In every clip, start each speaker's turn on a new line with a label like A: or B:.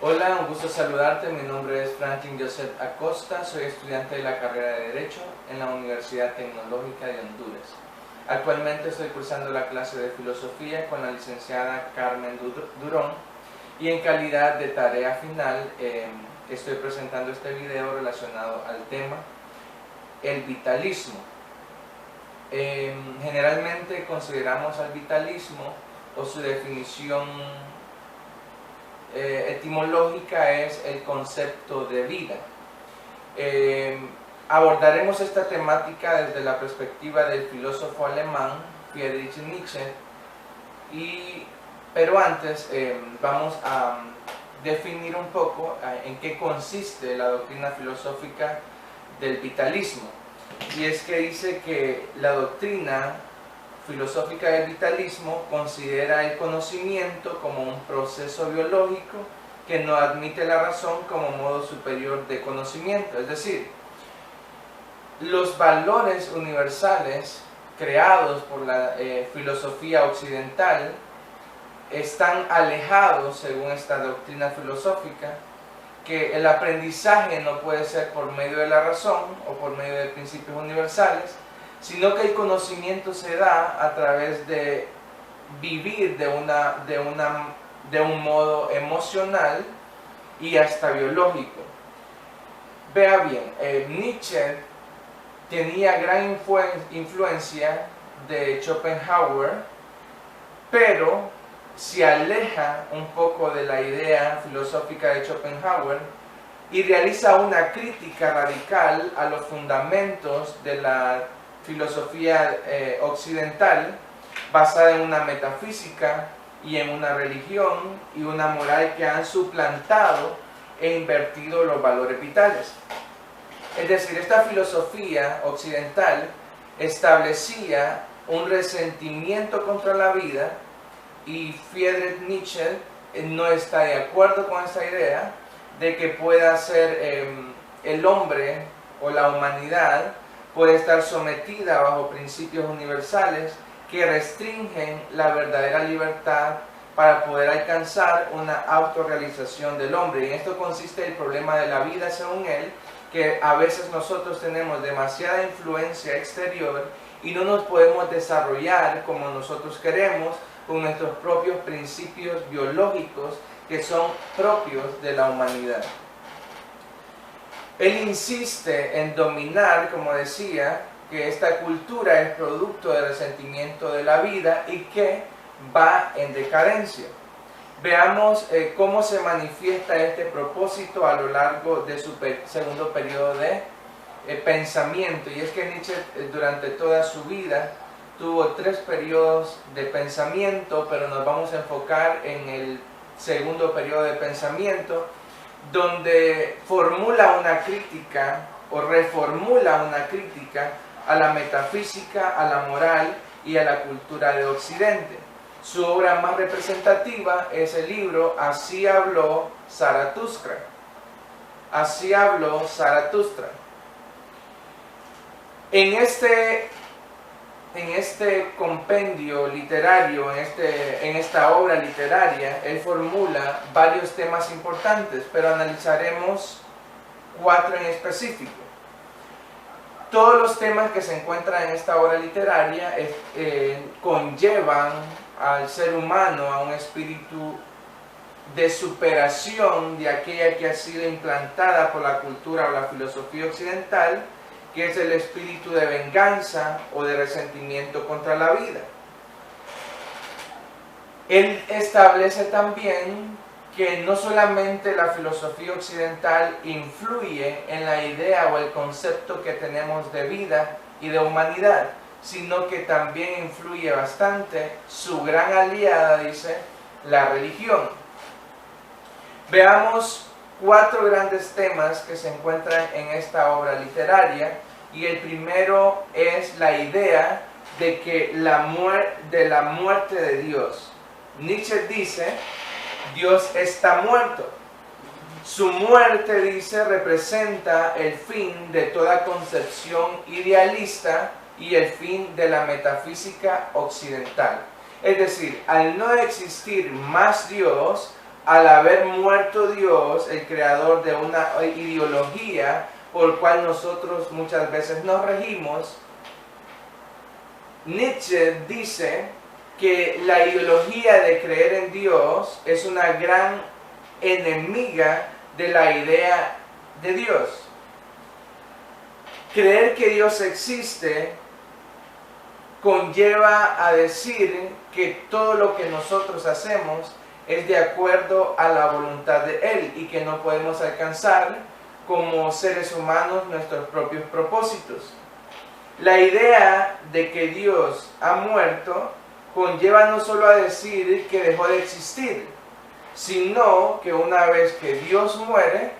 A: Hola, un gusto saludarte. Mi nombre es Franklin Joseph Acosta. Soy estudiante de la carrera de Derecho en la Universidad Tecnológica de Honduras. Actualmente estoy cursando la clase de Filosofía con la licenciada Carmen Durón y en calidad de tarea final estoy presentando este video relacionado al tema el vitalismo. Generalmente consideramos al vitalismo o su definición etimológica es el concepto de vida. Abordaremos esta temática desde la perspectiva del filósofo alemán Friedrich Nietzsche, pero antes vamos a definir un poco en qué consiste la doctrina filosófica del vitalismo. Y es que dice que la doctrina filosófica del vitalismo considera el conocimiento como un proceso biológico que no admite la razón como modo superior de conocimiento. Es decir, los valores universales creados por la filosofía occidental están alejados, según esta doctrina filosófica, que el aprendizaje no puede ser por medio de la razón o por medio de principios universales, sino que el conocimiento se da a través de vivir de un modo emocional y hasta biológico. Vea bien, Nietzsche tenía gran influencia de Schopenhauer, pero se aleja un poco de la idea filosófica de Schopenhauer y realiza una crítica radical a los fundamentos de la filosofía occidental, basada en una metafísica y en una religión y una moral que han suplantado e invertido los valores vitales. Es decir, esta filosofía occidental establecía un resentimiento contra la vida, y Friedrich Nietzsche no está de acuerdo con esta idea de que pueda ser el hombre o la humanidad puede estar sometida bajo principios universales que restringen la verdadera libertad para poder alcanzar una autorrealización del hombre. Y en esto consiste el problema de la vida, según él, que a veces nosotros tenemos demasiada influencia exterior y no nos podemos desarrollar como nosotros queremos con nuestros propios principios biológicos que son propios de la humanidad. Él insiste en dominar, como decía, que esta cultura es producto del resentimiento de la vida y que va en decadencia. Veamos cómo se manifiesta este propósito a lo largo de su segundo periodo de pensamiento. Y es que Nietzsche durante toda su vida tuvo 3 periodos de pensamiento, pero nos vamos a enfocar en el segundo periodo de pensamiento, donde formula una crítica o reformula una crítica a la metafísica, a la moral y a la cultura de Occidente. Su obra más representativa es el libro Así habló Zaratustra. Así habló Zaratustra. En este compendio literario, en esta obra literaria, él formula varios temas importantes, pero analizaremos 4 en específico. Todos los temas que se encuentran en esta obra literaria conllevan al ser humano a un espíritu de superación de aquella que ha sido implantada por la cultura o la filosofía occidental, que es el espíritu de venganza o de resentimiento contra la vida. Él establece también que no solamente la filosofía occidental influye en la idea o el concepto que tenemos de vida y de humanidad, sino que también influye bastante su gran aliada, dice, la religión. Veamos 4 grandes temas que se encuentran en esta obra literaria, y el primero es la idea de que la muerte de Dios. Nietzsche dice, Dios está muerto. Su muerte, dice, representa el fin de toda concepción idealista y el fin de la metafísica occidental. Es decir, al no existir más Dios, al haber muerto Dios, el creador de una ideología por cual nosotros muchas veces nos regimos, Nietzsche dice que la ideología de creer en Dios es una gran enemiga de la idea de Dios. Creer que Dios existe conlleva a decir que todo lo que nosotros hacemos es de acuerdo a la voluntad de Él y que no podemos alcanzar como seres humanos nuestros propios propósitos. La idea de que Dios ha muerto conlleva no solo a decir que dejó de existir, sino que una vez que Dios muere,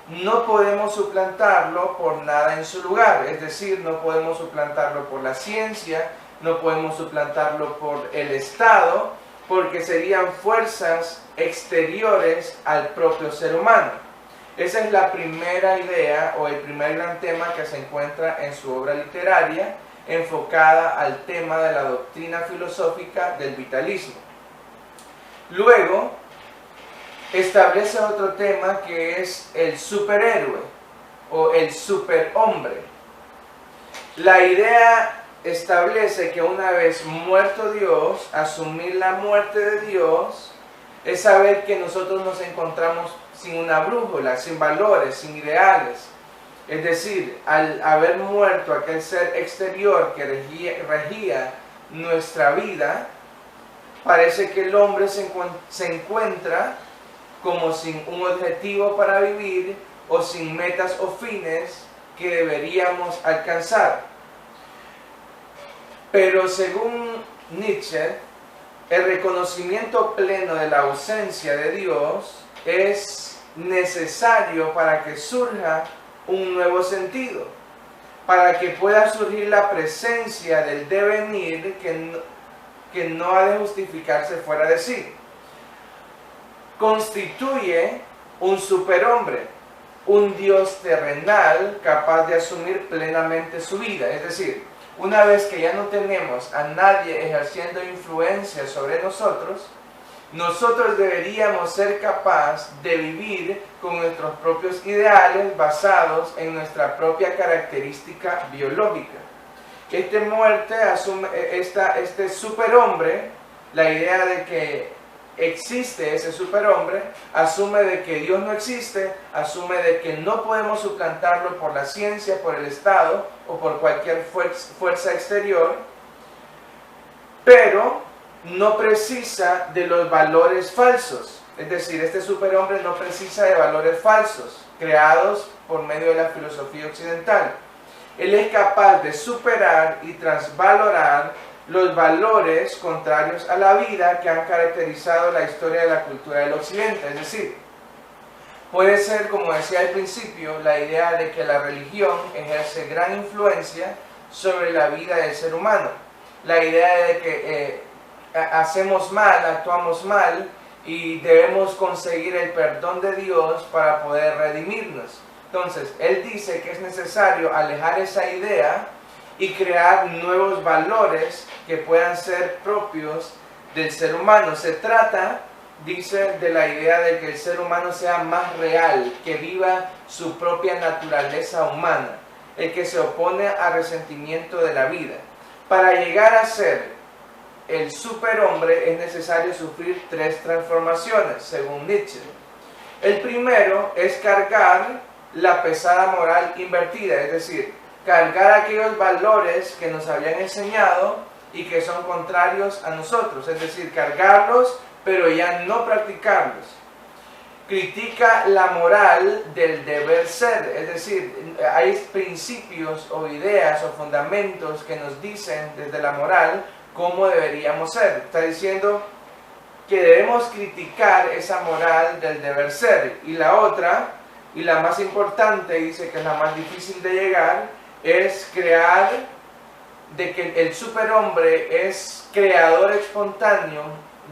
A: no podemos suplantarlo por nada en su lugar. Es decir, no podemos suplantarlo por la ciencia, no podemos suplantarlo por el Estado, porque serían fuerzas exteriores al propio ser humano. Esa es la primera idea o el primer gran tema que se encuentra en su obra literaria, enfocada al tema de la doctrina filosófica del vitalismo. Luego, establece otro tema que es el superhéroe o el superhombre. La idea establece que una vez muerto Dios, asumir la muerte de Dios es saber que nosotros nos encontramos sin una brújula, sin valores, sin ideales. Es decir, al haber muerto aquel ser exterior que regía nuestra vida, parece que el hombre se encuentra como sin un objetivo para vivir o sin metas o fines que deberíamos alcanzar. Pero según Nietzsche, el reconocimiento pleno de la ausencia de Dios es necesario para que surja un nuevo sentido, para que pueda surgir la presencia del devenir que no ha de justificarse fuera de sí. Constituye un superhombre, un Dios terrenal capaz de asumir plenamente su vida. Es decir, una vez que ya no tenemos a nadie ejerciendo influencia sobre nosotros, nosotros deberíamos ser capaces de vivir con nuestros propios ideales basados en nuestra propia característica biológica. Este superhombre, la idea de que existe ese superhombre, asume de que Dios no existe, asume de que no podemos suplantarlo por la ciencia, por el Estado o por cualquier fuerza exterior, pero no precisa de los valores falsos. Es decir, este superhombre no precisa de valores falsos creados por medio de la filosofía occidental. Él es capaz de superar y transvalorar los valores contrarios a la vida que han caracterizado la historia de la cultura del occidente. Es decir, puede ser, como decía al principio, la idea de que la religión ejerce gran influencia sobre la vida del ser humano. La idea de que hacemos mal, actuamos mal y debemos conseguir el perdón de Dios para poder redimirnos. Entonces, él dice que es necesario alejar esa idea y crear nuevos valores que puedan ser propios del ser humano. Se trata, dice, de la idea de que el ser humano sea más real, que viva su propia naturaleza humana, el que se opone al resentimiento de la vida. Para llegar a ser el superhombre es necesario sufrir 3 transformaciones, según Nietzsche. El primero es cargar la pesada moral invertida, es decir, cargar aquellos valores que nos habían enseñado y que son contrarios a nosotros, es decir, cargarlos pero ya no practicarlos. Critica la moral del deber ser, es decir, hay principios o ideas o fundamentos que nos dicen desde la moral cómo deberíamos ser. Está diciendo que debemos criticar esa moral del deber ser. Y la otra, y la más importante, dice que es la más difícil de llegar, es crear de que el superhombre es creador espontáneo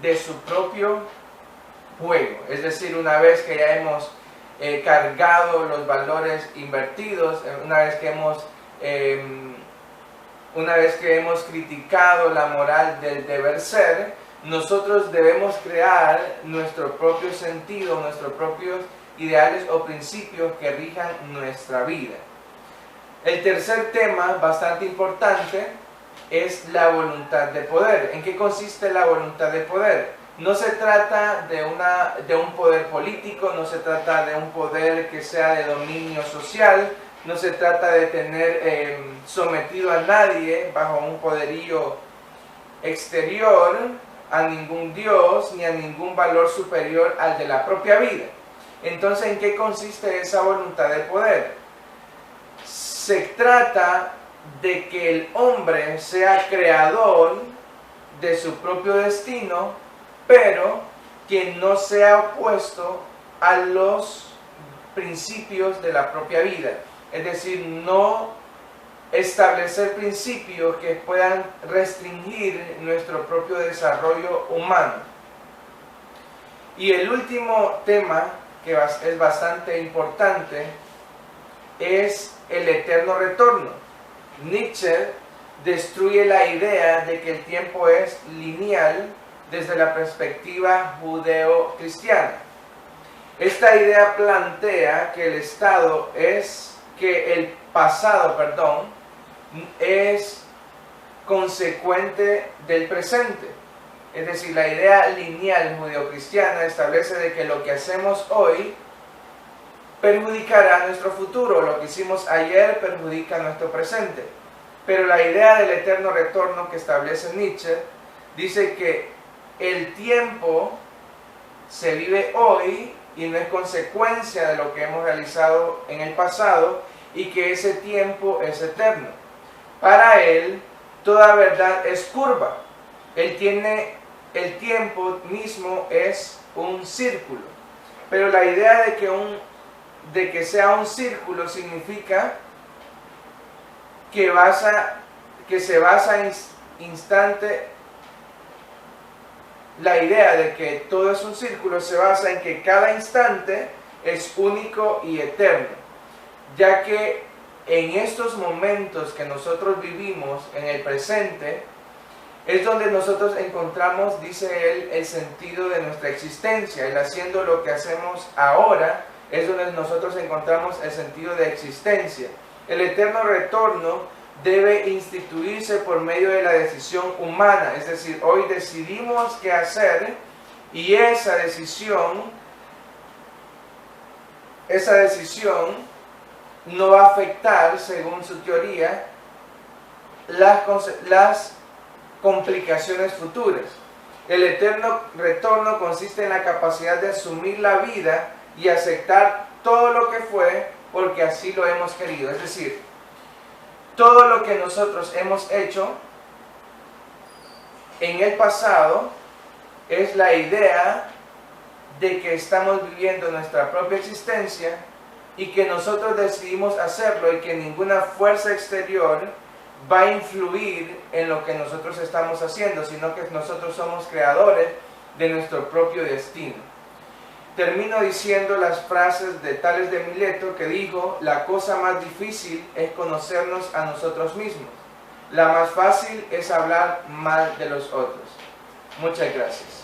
A: de su propio juego. Es decir, una vez que ya hemos cargado los valores invertidos, una vez que hemos criticado la moral del deber ser, nosotros debemos crear nuestro propio sentido, nuestros propios ideales o principios que rijan nuestra vida. El tercer tema, bastante importante, es la voluntad de poder. ¿En qué consiste la voluntad de poder? No se trata de un poder político, no se trata de un poder que sea de dominio social, no se trata de tener sometido a nadie bajo un poderío exterior, a ningún Dios ni a ningún valor superior al de la propia vida. Entonces, ¿en qué consiste esa voluntad de poder? Se trata de que el hombre sea creador de su propio destino, pero que no sea opuesto a los principios de la propia vida. Es decir, no establecer principios que puedan restringir nuestro propio desarrollo humano. Y el último tema, que es bastante importante, es el eterno retorno. Nietzsche destruye la idea de que el tiempo es lineal desde la perspectiva judeo-cristiana. Esta idea plantea que el pasado es consecuente del presente. Es decir, la idea lineal judeocristiana establece de que lo que hacemos hoy perjudicará nuestro futuro, lo que hicimos ayer perjudica nuestro presente. Pero la idea del eterno retorno que establece Nietzsche dice que el tiempo se vive hoy y no es consecuencia de lo que hemos realizado en el pasado, y que ese tiempo es eterno. Para él, toda verdad es curva. El tiempo mismo es un círculo. Pero la idea de que sea un círculo significa que se basa en instante. La idea de que todo es un círculo se basa en que cada instante es único y eterno, ya que en estos momentos que nosotros vivimos en el presente es donde nosotros encontramos, dice él, el sentido de nuestra existencia. El haciendo lo que hacemos ahora es donde nosotros encontramos el sentido de existencia. El eterno retorno debe instituirse por medio de la decisión humana, es decir, hoy decidimos qué hacer, y esa decisión no va a afectar, según su teoría, las complicaciones futuras. El eterno retorno consiste en la capacidad de asumir la vida y aceptar todo lo que fue porque así lo hemos querido. Es decir, todo lo que nosotros hemos hecho en el pasado es la idea de que estamos viviendo nuestra propia existencia y que nosotros decidimos hacerlo, y que ninguna fuerza exterior va a influir en lo que nosotros estamos haciendo, sino que nosotros somos creadores de nuestro propio destino. Termino diciendo las frases de Tales de Mileto, que dijo: la cosa más difícil es conocernos a nosotros mismos. La más fácil es hablar mal de los otros. Muchas gracias.